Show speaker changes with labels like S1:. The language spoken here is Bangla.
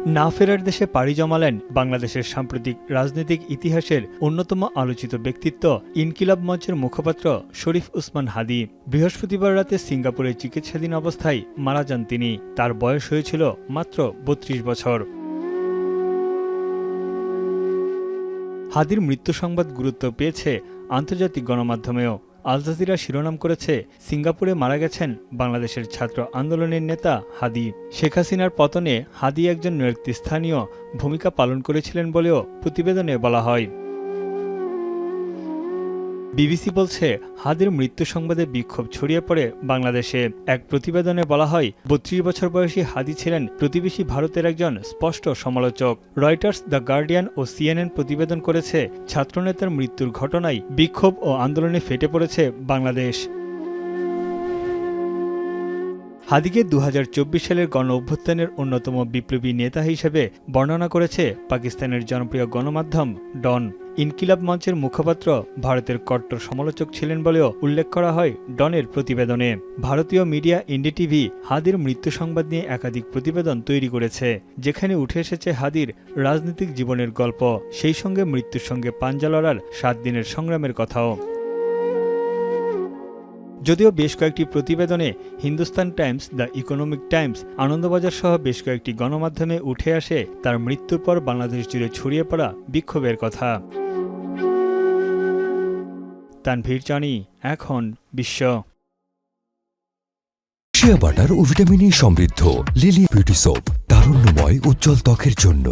S1: না ফেরার দেশে পাড়ি জমালেন বাংলাদেশের সাম্প্রতিক রাজনৈতিক ইতিহাসের অন্যতম আলোচিত ব্যক্তিত্ব ইনকিলাব মঞ্চের মুখপাত্র শরীফ ওসমান হাদী। বৃহস্পতিবার রাতে সিঙ্গাপুরে চিকিৎসাধীন অবস্থায় মারা যান তিনি। তার বয়স হয়েছিল মাত্র ৩২ বছর। হাদীর মৃত্যু সংবাদ গুরুত্ব পেয়েছে আন্তর্জাতিক গণমাধ্যমেও। আল জাজিরা শিরোনাম করেছে, সিঙ্গাপুরে মারা গেছেন বাংলাদেশের ছাত্র আন্দোলনের নেতা হাদী। শেখ হাসিনার পতনে হাদী একজন নেতৃস্থানীয় ভূমিকা পালন করেছিলেন বলেও প্রতিবেদনে বলা হয়। বিবিসি বলছে, হাদীর মৃত্যু সংবাদে বিক্ষোভ ছড়িয়ে পড়ে বাংলাদেশে। এক প্রতিবেদনে বলা হয়, ৩২ বছর বয়সী হাদী ছিলেন প্রতিবেশী ভারতের একজন স্পষ্ট সমালোচক। রয়টার্স, দ্য গার্ডিয়ান ও সিএনএন প্রতিবেদন করেছে, ছাত্রনেতার মৃত্যুর ঘটনায় বিক্ষোভ ও আন্দোলনে ফেটে পড়েছে বাংলাদেশ। হাদীকে ২০২৪ সালের গণ অভ্যুত্থানের অন্যতম বিপ্লবী নেতা হিসেবে বর্ণনা করেছে পাকিস্তানের জনপ্রিয় গণমাধ্যম ডন। ইনকিলাব মঞ্চের মুখপাত্র ভারতের কট্টর সমালোচক ছিলেন বলেও উল্লেখ করা হয় ডনের প্রতিবেদনে। ভারতীয় মিডিয়া এনডিটিভি হাদীর মৃত্যু সংবাদ নিয়ে একাধিক প্রতিবেদন তৈরি করেছে, যেখানে উঠে এসেছে হাদীর রাজনৈতিক জীবনের গল্প, সেই সঙ্গে মৃত্যুর সঙ্গে পাঞ্জা লড়ার ৭ দিনের সংগ্রামের কথাও। যদিও বেশ কয়েকটি প্রতিবেদনে Hindustan Times, the economic Times, Anandabazar সহ বেশ কয়েকটি গণমাধ্যমে উঠে আসে তার মৃত্যুর পর বাংলাদেশ জুড়ে ছড়িয়ে পড়া বিক্ষোভের কথা। তানভীর জানি, এখন বিশ্ব।
S2: শিয়া বাটার ও ভিটামিন ই সমৃদ্ধ লিলি বিউটি সোপ, তারুণ্যময় উজ্জ্বল ত্বকের জন্য।